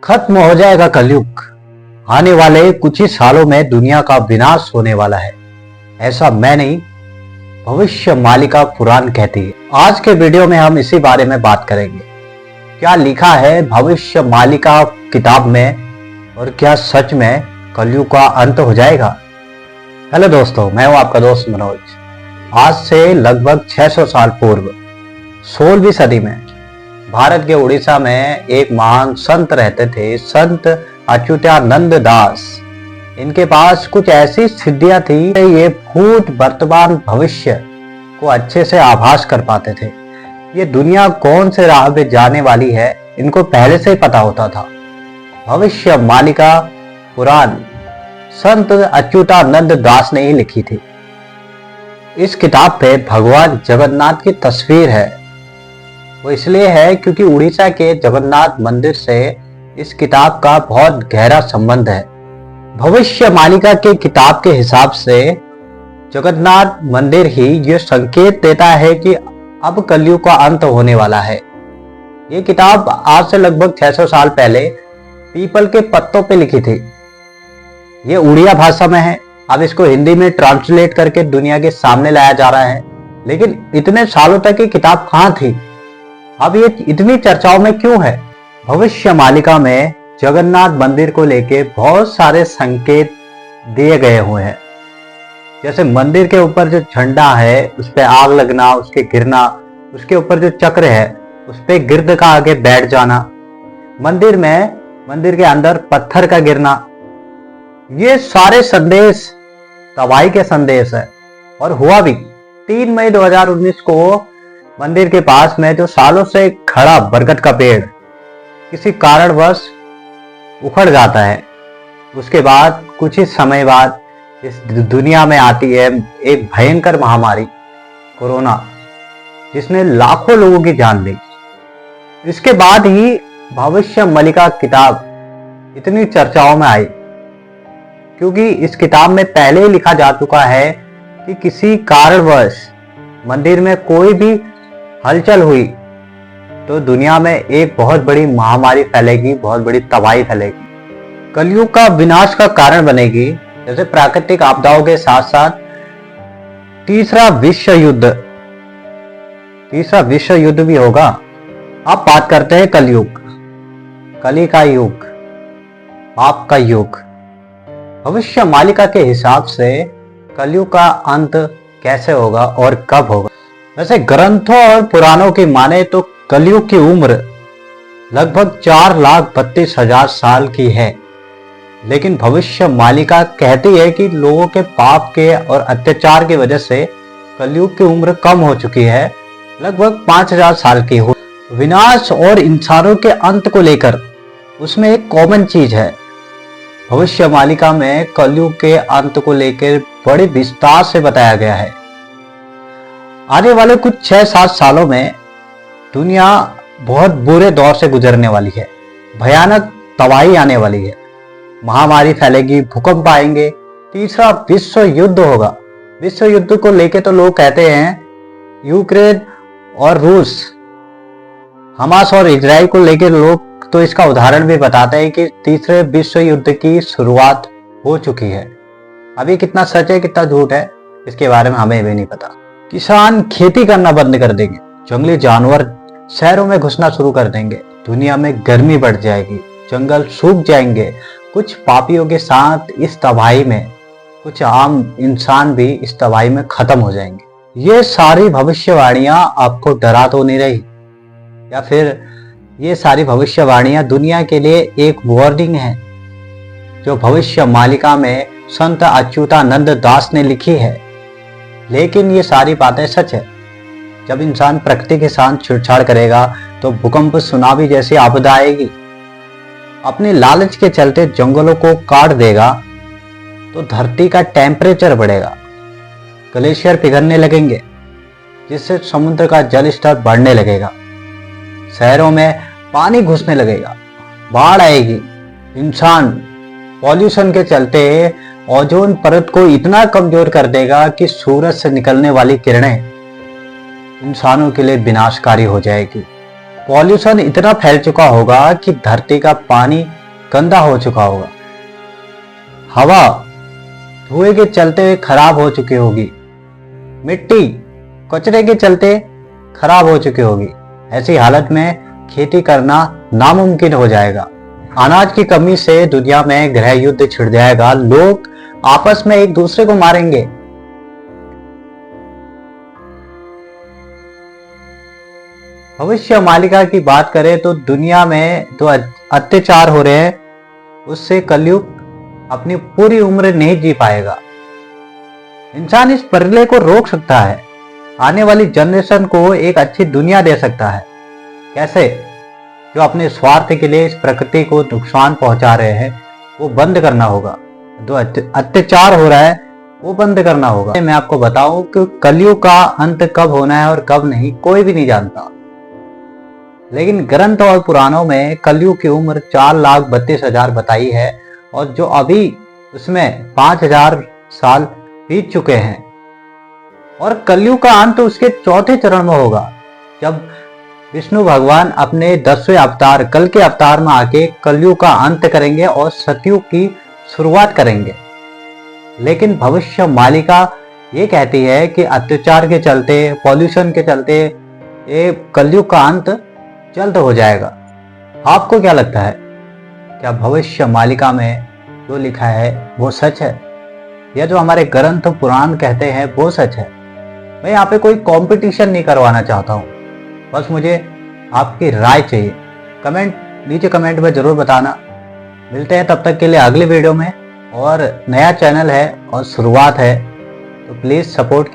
खत्म हो जाएगा कलयुग। आने वाले कुछ ही सालों में दुनिया का विनाश होने वाला है। ऐसा मैं नहीं, भविष्य मालिका पुराण कहती है। आज के वीडियो में हम इसी बारे में बात करेंगे। क्या लिखा है भविष्य मालिका किताब में और क्या सच में कलयुग का अंत हो जाएगा। हेलो दोस्तों, मैं हूं आपका दोस्त मनोज। आज से लगभग 600 साल पूर्व 16वीं सदी में भारत के उड़ीसा में एक महान संत रहते थे, संत अच्युतानंद दास। इनके पास कुछ ऐसी सिद्धियां थी, ये भूत वर्तमान भविष्य को अच्छे से आभास कर पाते थे। ये दुनिया कौन से राह पे जाने वाली है, इनको पहले से ही पता होता था। भविष्य मालिका पुराण संत अच्युतानंद दास ने ही लिखी थी। इस किताब पे भगवान जगन्नाथ की तस्वीर है। वो इसलिए है क्योंकि उड़ीसा के जगन्नाथ मंदिर से इस किताब का बहुत गहरा संबंध है। भविष्य मालिका के किताब के हिसाब से जगन्नाथ मंदिर ही ये संकेत देता है कि अब कलयुग का अंत होने वाला है। ये किताब आज से लगभग 600 साल पहले पीपल के पत्तों पे लिखी थी। ये उड़िया भाषा में है। अब इसको हिंदी में ट्रांसलेट करके दुनिया के सामने लाया जा रहा है। लेकिन इतने सालों तक ये किताब कहां थी, अब ये इतनी चर्चाओं में क्यों है? भविष्य मालिका में जगन्नाथ मंदिर को लेके बहुत सारे संकेत दिए गए हुए हैं। जैसे मंदिर के ऊपर जो झंडा है उस पे आग लगना, उसके गिरना, उसके ऊपर जो चक्र है उस पे गिर्द का आगे बैठ जाना, मंदिर के अंदर पत्थर का गिरना, ये सारे संदेश तबाही के संदेश है। और हुआ भी 3 मई 2019 को मंदिर के पास में जो सालों से खड़ा बरगद का पेड़ किसी कारणवश उखड़ जाता है। उसके बाद कुछ ही समय बाद इस दुनिया में आती है एक भयंकर महामारी कोरोना, जिसने लाखों लोगों की जान ली। इसके बाद ही भविष्य मालिका किताब इतनी चर्चाओं में आई, क्योंकि इस किताब में पहले ही लिखा जा चुका है कि किसी कारणवश मंदिर में कोई भी हलचल हुई तो दुनिया में एक बहुत बड़ी महामारी फैलेगी, बहुत बड़ी तबाही फैलेगी, कलयुग का विनाश का कारण बनेगी। जैसे प्राकृतिक आपदाओं के साथ साथ तीसरा विश्व युद्ध भी होगा। अब बात करते हैं कलयुग, कली का युग, पाप का युग। भविष्य मालिका के हिसाब से कलयुग का अंत कैसे होगा और कब होगा? वैसे ग्रंथों और पुराणों की माने तो कलयुग की उम्र लगभग 4,32,000 साल की है। लेकिन भविष्य मालिका कहती है कि लोगों के पाप के और अत्याचार की वजह से कलयुग की उम्र कम हो चुकी है, लगभग 5,000 साल की हो। विनाश और इंसानों के अंत को लेकर उसमें एक कॉमन चीज है। भविष्य मालिका में कलयुग के अंत को लेकर बड़े विस्तार से बताया गया है। आने वाले कुछ 6-7 सालों में दुनिया बहुत बुरे दौर से गुजरने वाली है। भयानक तबाही आने वाली है, महामारी फैलेगी, भूकंप आएंगे, तीसरा विश्व युद्ध होगा। विश्व युद्ध को लेके तो लोग कहते हैं, यूक्रेन और रूस, हमास और इजराइल को लेकर लोग तो इसका उदाहरण भी बताते हैं कि तीसरे विश्व युद्ध की शुरुआत हो चुकी है। अभी कितना सच है कितना झूठ है इसके बारे में हमें भी नहीं पता। किसान खेती करना बंद कर देंगे, जंगली जानवर शहरों में घुसना शुरू कर देंगे, दुनिया में गर्मी बढ़ जाएगी, जंगल सूख जाएंगे। कुछ पापियों के साथ इस तबाही में कुछ आम इंसान भी इस तबाही में खत्म हो जाएंगे। ये सारी भविष्यवाणियां आपको डरा तो नहीं रही, या फिर ये सारी भविष्यवाणियां दुनिया के लिए एक वार्निंग है जो भविष्य मालिका में संत अच्युतानंद दास ने लिखी है। लेकिन ये सारी बातें सच है। जब इंसान प्रकृति के साथ छेड़छाड़ करेगा तो भूकंप, सुनामी जैसी आपदा आएगी। अपने लालच के चलते जंगलों को काट देगा तो धरती का टेम्परेचर बढ़ेगा, ग्लेशियर पिघलने लगेंगे, जिससे समुद्र का जल स्तर बढ़ने लगेगा, शहरों में पानी घुसने लगेगा, बाढ़ आएगी। इंसान पॉल्यूशन के चलते ओजोन परत को इतना कमजोर कर देगा कि सूरज से निकलने वाली किरणें इंसानों के लिए विनाशकारी हो जाएगी। पॉल्यूशन इतना फैल चुका होगा कि धरती का पानी गंदा हो चुका होगा। हवा धुएं के चलते खराब हो चुकी होगी। मिट्टी कचरे के चलते खराब हो चुकी होगी। ऐसी हालत में खेती करना नामुमकिन हो जाएगा। अनाज की कमी से दुनिया में गृह युद्ध छिड़ जाएगा। लोग आपस में एक दूसरे को मारेंगे। भविष्य मालिका की बात करें तो दुनिया में जो अत्याचार हो रहे हैं उससे कलयुग अपनी पूरी उम्र नहीं जी पाएगा। इंसान इस प्रलय को रोक सकता है, आने वाली जनरेशन को एक अच्छी दुनिया दे सकता है। कैसे? जो अपने स्वार्थ के लिए इस प्रकृति को नुकसान पहुंचा रहे हैं वो बंद करना होगा। जो अत्याचार हो रहा है वो बंद करना होगा। मैं आपको बताऊं कि कलयुग का अंत कब होना है और कब नहीं, कोई भी नहीं जानता। लेकिन ग्रंथ और पुराणों में कलयुग की उम्र 4,32,000 बताई है और जो अभी उसमें 5,000 साल बीत चुके हैं। और कलयुग का अंत उसके चौथे चरण में होगा, जब विष्णु भगवान अपने 10वें अवतार कल के अवतार में आके कलयुग का अंत करेंगे और सतयुग की शुरुआत करेंगे। लेकिन भविष्य मालिका ये कहती है कि अत्याचार के चलते, पॉल्यूशन के चलते ये कलयुग का अंत जल्द हो जाएगा। आपको क्या लगता है? क्या भविष्य मालिका में जो लिखा है वो सच है, या जो हमारे ग्रंथ पुराण कहते हैं वो सच है? मैं यहाँ पे कोई कंपटीशन नहीं करवाना चाहता हूँ, बस मुझे आपकी राय चाहिए। नीचे कमेंट में जरूर बताना। मिलते हैं तब तक के लिए अगले वीडियो में। और नया चैनल है और शुरुआत है तो प्लीज़ सपोर्ट